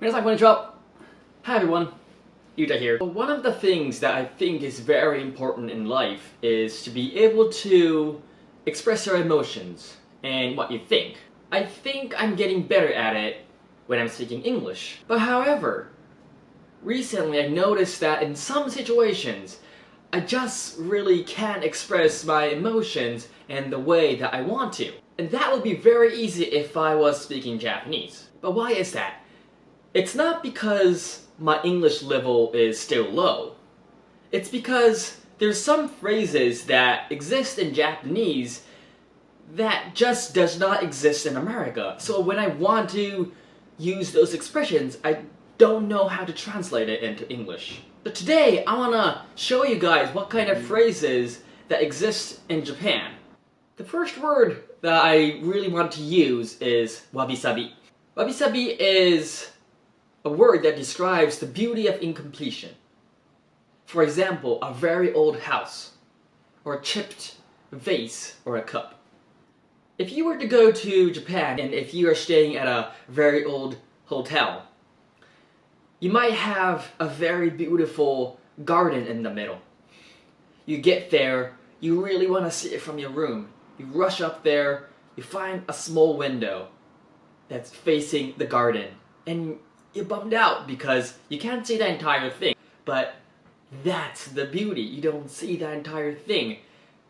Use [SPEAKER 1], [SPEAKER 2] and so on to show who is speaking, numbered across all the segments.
[SPEAKER 1] 皆さんこんにちは. Hi everyone, Yuta here. One of the things that I think is very important in life is to be able to express your emotions and what you think. I think I'm getting better at it when I'm speaking English. But however, recently I noticed that in some situations, I just really can't express my emotions in the way that I want to. And that would be very easy if I was speaking Japanese. But why is that? It's not because my English level is still low. It's because there's some phrases that exist in Japanese that just does not exist in America. So when I want to use those expressions, I don't know how to translate it into English. But today, I want to show you guys what kind of phrases that exist in Japan. The first word that I really want to use is wabi-sabi. Wabi-sabi is a word that describes the beauty of incompletion. For example, a very old house, or a chipped vase or a cup. If you were to go to Japan and if you are staying at a very old hotel, you might have a very beautiful garden in the middle. You get there, you really want to see it from your room. You rush up there, you find a small window that's facing the garden, and you're bummed out because you can't see the entire thing. But that's the beauty. You don't see the entire thing.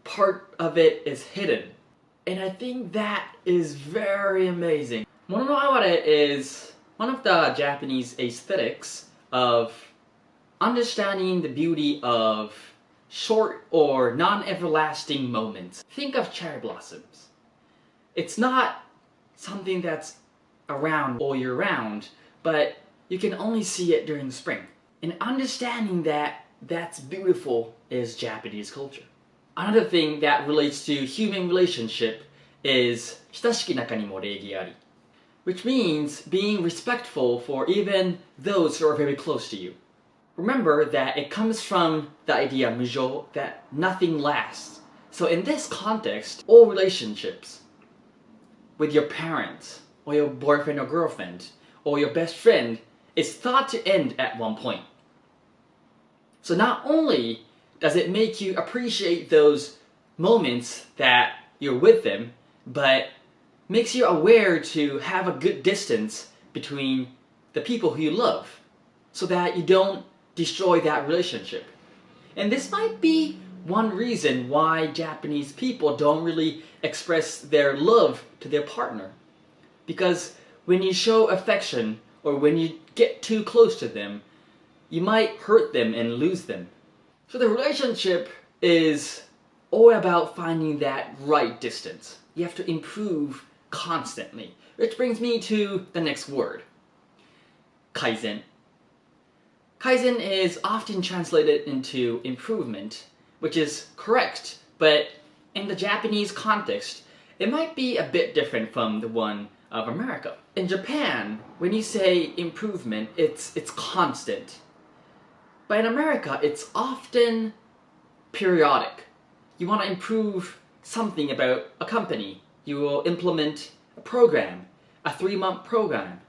[SPEAKER 1] Part of it is hidden. And I think that is very amazing. Mono no aware is one of the Japanese aesthetics of understanding the beauty of short or non-everlasting moments. Think of cherry blossoms. It's not something that's around all year round, but you can only see it during the spring. And understanding that that's beautiful is Japanese culture. Another thing that relates to human relationship is 親しき中にも礼儀あり, which means being respectful for even those who are very close to you. Remember that it comes from the idea mujo, that nothing lasts. So in this context, all relationships with your parents, or your boyfriend or girlfriend, or your best friend is thought to end at one point. So not only does it make you appreciate those moments that you're with them, but makes you aware to have a good distance between the people who you love, so that you don't destroy that relationship. And this might be one reason why Japanese people don't really express their love to their partner. Because when you show affection, or when you get too close to them, you might hurt them and lose them. So the relationship is all about finding that right distance. You have to improve constantly. Which brings me to the next word. Kaizen. Kaizen is often translated into improvement, which is correct, but in the Japanese context, it might be a bit different from the one of America. In Japan, when you say improvement, it's constant. But in America, it's often periodic. You want to improve something about a company. You will implement a program, a 3-month program.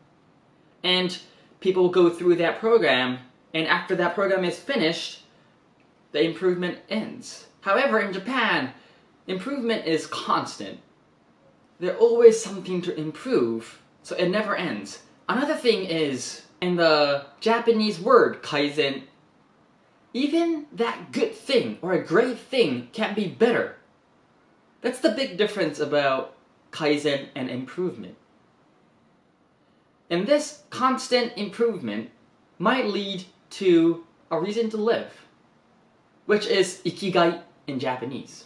[SPEAKER 1] And people will go through that program, and after that program is finished, the improvement ends. However, in Japan, improvement is constant. There's always something to improve, so it never ends. Another thing is, in the Japanese word kaizen, even that good thing or a great thing can be better. That's the big difference about kaizen and improvement. And this constant improvement might lead to a reason to live, which is ikigai in Japanese.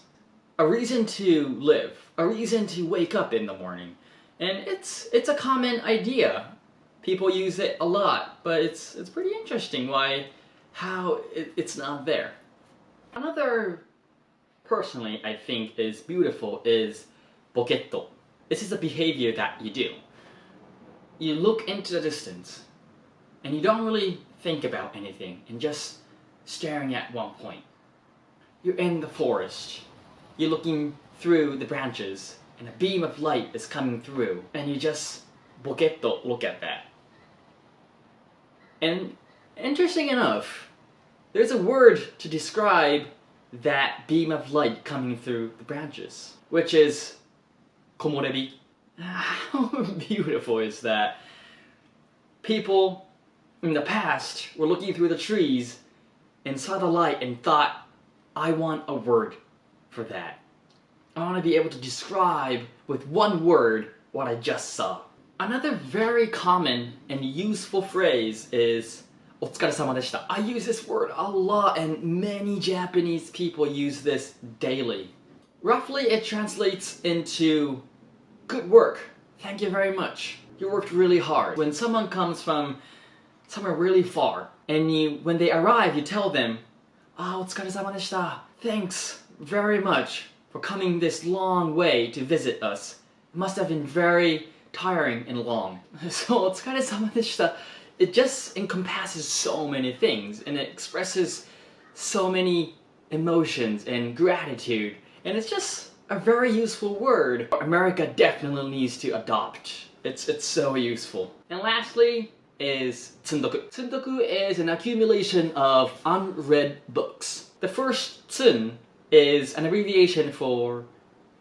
[SPEAKER 1] A reason to live, a reason to wake up in the morning. And it's a common idea. People use it a lot, but it's pretty interesting how it's not there. Another, personally, I think is beautiful is boketto. This is a behavior that you do. You look into the distance, and you don't really think about anything, and just staring at one point. You're in the forest. You're looking through the branches, and a beam of light is coming through, and you just boketto look at that. And interesting enough, there's a word to describe that beam of light coming through the branches, which is 木漏れ日. How beautiful is that? People in the past were looking through the trees and saw the light and thought, I want a word for that. I want to be able to describe with one word what I just saw. Another very common and useful phrase is お疲れ様でした. I use this word a lot and many Japanese people use this daily. Roughly it translates into good work. Thank you very much. You worked really hard. When someone comes from somewhere really far and when they arrive you tell them お疲れ様でした. Thanks very much for coming this long way to visit us. It must have been very tiring and long. So お疲れ様でした. It just encompasses so many things and it expresses so many emotions and gratitude, and it's just a very useful word America definitely needs to adopt. It's so useful. And lastly is 積読. 積読 is an accumulation of unread books. The first 積 is an abbreviation for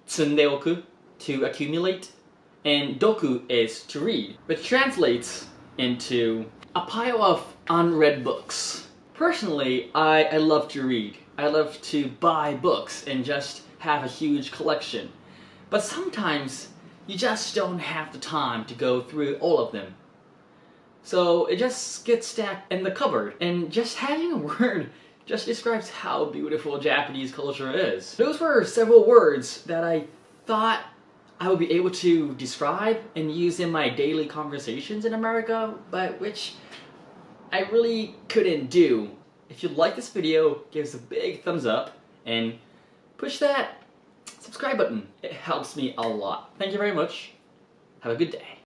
[SPEAKER 1] 積んでおく, to accumulate, and 読 is to read, which translates into a pile of unread books. Personally, I love to read. I love to buy books and just have a huge collection. But sometimes you just don't have the time to go through all of them. So it just gets stacked in the cupboard, and just having a word just describes how beautiful Japanese culture is. Those were several words that I thought I would be able to describe and use in my daily conversations in America, but which I really couldn't do. If you like this video, give us a big thumbs up and push that subscribe button. It helps me a lot. Thank you very much. Have a good day.